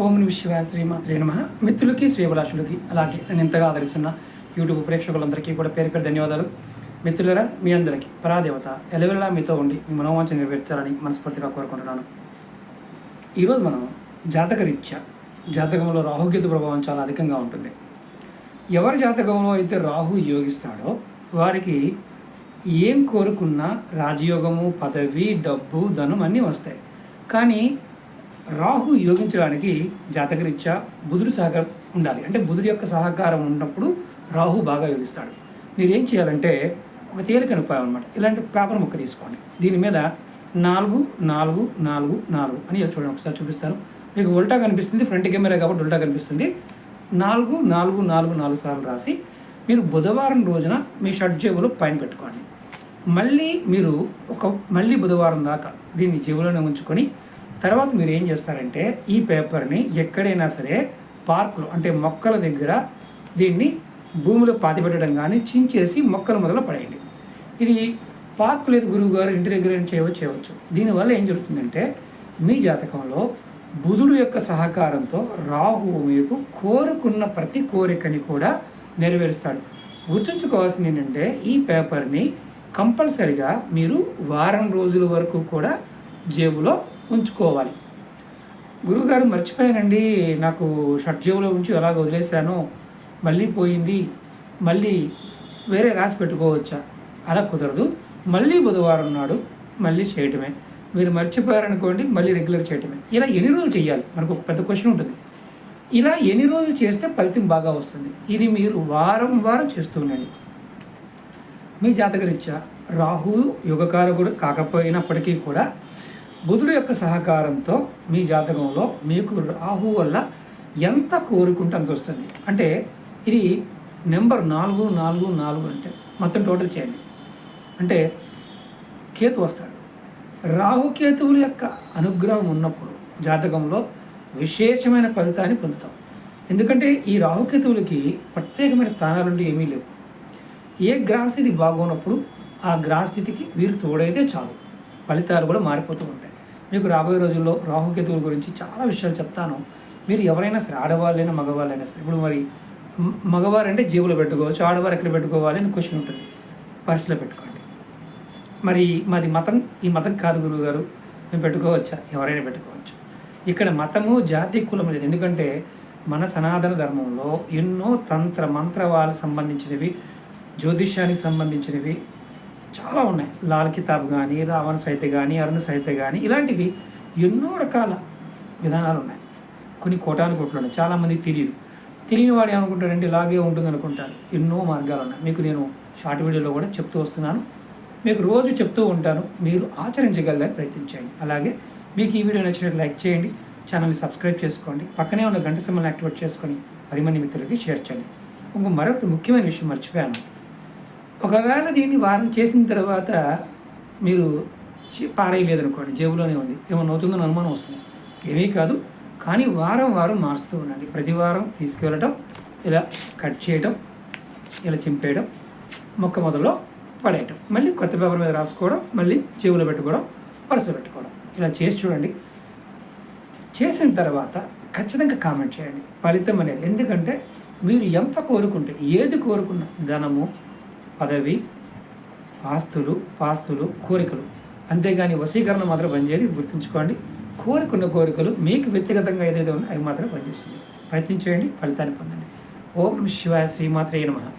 ఓం నమః శివాయ శ్రీమాత్రే నమః. మిత్రులకి శ్రీభిలాషులకి అలాగే నేను ఇంతగా ఆదరిస్తున్న యూట్యూబ్ ప్రేక్షకులందరికీ కూడా పేరు పేరు ధన్యవాదాలు. మిత్రులరా, మీ అందరికీ పరాదేవత ఎలవెల్లా మీతో ఉండి మీ మనోవాంఛ నెరవేర్చాలని మనస్ఫూర్తిగా కోరుకుంటున్నాను. ఈరోజు మనం జాతకరీత్యా జాతకంలో రాహుకేతు ప్రభావం చాలా అధికంగా ఉంటుంది. ఎవరి జాతకంలో అయితే రాహు యోగిస్తాడో వారికి ఏం కోరుకున్నా రాజయోగము, పదవి, డబ్బు, ధనం అన్నీ వస్తాయి. కానీ రాహు యోగించడానికి జాతకరీత్యా బుధుడు సహకారం ఉండాలి. అంటే బుధుడి యొక్క సహకారం ఉన్నప్పుడు రాహు బాగా యోగిస్తాడు. మీరు ఏం చేయాలంటే ఒక తేలికైన ఉపాయం అనమాట. ఇలాంటి పేపర్ ముక్క తీసుకోండి. దీని మీద 4 4 4 4 అని చూడండి. ఒకసారి చూపిస్తాను. మీకు ఉల్టా కనిపిస్తుంది, ఫ్రంట్ కెమెరా కాబట్టి ఉల్టా కనిపిస్తుంది. 4 4 4 4 సార్లు రాసి మీరు బుధవారం రోజున మీ షర్ట్ జేబులో పైన పెట్టుకోండి. మళ్ళీ బుధవారం దాకా దీన్ని జేబులోనే ఉంచుకొని తర్వాత మీరు ఏం చేస్తారంటే ఈ పేపర్ని ఎక్కడైనా సరే పార్కులో అంటే మొక్కల దగ్గర దీన్ని భూమిలో పాతిపెట్టడం కానీ చించేసి మొక్కల మొదలు పడేయండి. ఇది పార్కు లేదు గురువు గారు ఇంటి దగ్గర చేయవచ్చు. దీనివల్ల ఏం జరుగుతుందంటే మీ జాతకంలో బుధుడు యొక్క సహకారంతో రాహువు మీకు కోరుకున్న ప్రతి కోరికని కూడా నెరవేరుస్తాడు. గుర్తుంచుకోవాల్సింది ఏంటంటే ఈ పేపర్ని కంపల్సరిగా మీరు వారం రోజుల వరకు కూడా జేబులో ఉంచుకోవాలి. గురువుగారు మర్చిపోయానండి, నాకు షర్ట్ జేబులో ఉంచి అలాగ వదిలేశాను, మళ్ళీ పోయింది, మళ్ళీ వేరే రాసి పెట్టుకోవచ్చా? అలా కుదరదు. మళ్ళీ బుధవారం నాడు మళ్ళీ చేయటమే. మీరు మర్చిపోయారనుకోండి, మళ్ళీ రెగ్యులర్ చేయటమే. ఇలా ఎన్ని రోజులు చేయాలి? మనకు ఒక పెద్ద క్వశ్చన్ ఉంటుంది. ఇలా ఎన్ని రోజులు చేస్తే ఫలితం బాగా వస్తుంది? ఇది మీరు వారం చేస్తూ ఉండండి. మీ జాతకరీత్యా రాహు యుగకారకుడు కాకపోయినప్పటికీ కూడా బుధుడు యొక్క సహకారంతో మీ జాతకంలో మీకు రాహు వల్ల ఎంత కోరుకుంటే అంత వస్తుంది. అంటే ఇది నెంబర్ 4 4 4 అంటే మొత్తం టోటల్ చేయండి. అంటే కేతు వస్తాడు. రాహుకేతువుల యొక్క అనుగ్రహం ఉన్నప్పుడు జాతకంలో విశేషమైన ఫలితాన్ని పొందుతాం. ఎందుకంటే ఈ రాహుకేతువులకి ప్రత్యేకమైన స్థానాలుంటే ఏమీ లేవు. ఏ గ్రహస్థితి బాగున్నప్పుడు ఆ గ్రహస్థితికి వీరు తోడైతే చాలు, ఫలితాలు కూడా మారిపోతూ ఉంటాయి. మీకు రాబోయే రోజుల్లో రాహుకేతువుల గురించి చాలా విషయాలు చెప్తాను. మీరు ఎవరైనా సరే, ఆడవాళ్ళైనా మగవాళ్ళైనా సరే, ఇప్పుడు మరి మగవారంటే జేబులో పెట్టుకోవచ్చు, ఆడవారు ఎక్కడ పెట్టుకోవాలి అని క్వశ్చన్ ఉంటుంది. పర్సులో పెట్టుకోండి. మరి మాది మతం, ఈ మతం కాదు గురువుగారు, మేము పెట్టుకోవచ్చా? ఎవరైనా పెట్టుకోవచ్చు. ఇక్కడ మతము, జాతి, కులం లేదు. ఎందుకంటే మన సనాతన ధర్మంలో ఎన్నో తంత్ర మంత్రవాళ్ళకు సంబంధించినవి, జ్యోతిష్యానికి సంబంధించినవి చాలా ఉన్నాయి. లాల్ కితాబ్ కానీ, రావణ సహిత కానీ, అరుణ సహిత కానీ, ఇలాంటివి ఎన్నో రకాల విధానాలు ఉన్నాయి. కొన్ని కోటాను కోట్లు ఉన్నాయి. చాలామందికి తెలియని వాడు ఏమనుకుంటారంటే ఇలాగే ఉంటుంది అనుకుంటారు. ఎన్నో మార్గాలు ఉన్నాయి. మీకు నేను షార్ట్ వీడియోలో కూడా చెప్తూ వస్తున్నాను, మీకు రోజు చెప్తూ ఉంటాను. మీరు ఆచరించగలదని ప్రయత్నించండి. అలాగే మీకు ఈ వీడియో నచ్చినట్టు లైక్ చేయండి, ఛానల్ని సబ్స్క్రైబ్ చేసుకోండి, పక్కనే ఉన్న గంట సింబల్ని యాక్టివేట్ చేసుకొని 10 మంది మిత్రులకి షేర్ చేయండి. మరొక ముఖ్యమైన విషయం మర్చిపోయాను. ఒకవేళ దీన్ని వారం చేసిన తర్వాత మీరు పారేయలేదనుకోండి, జేబులోనే ఉంది, ఏమన్నా అవుతుందని అనుమానం వస్తుంది. ఏమీ కాదు, కానీ వారం మారుస్తూ ఉండండి. ప్రతి వారం తీసుకువెళ్ళటం, ఇలా కట్ చేయటం, ఇలా చింపేయడం, మొక్క మొదల్లో పడేయటం, మళ్ళీ కొత్త పేపర్ మీద రాసుకోవడం, మళ్ళీ జేబులో పెట్టుకోవడం, పర్సులో పెట్టుకోవడం, ఇలా చేసి చూడండి. చేసిన తర్వాత ఖచ్చితంగా కామెంట్ చేయండి ఫలితం అనేది. ఎందుకంటే మీరు ఎంత కోరుకుంటే, ఏది కోరుకున్నా, ధనము, పదవి, ఆస్తులు, పాస్తులు, కోరికలు, అంతేగాని వశీకరణ మాత్రం పనిచేయదు. గుర్తుంచుకోండి. కోరుకున్న కోరికలు మీకు వ్యక్తిగతంగా ఏదైతే ఉన్నాయో అవి మాత్రం పనిచేస్తుంది. ప్రయత్నించేయండి, ఫలితాన్ని పొందండి. ఓం నమః శివాయ శ్రీమాత్రే నమః.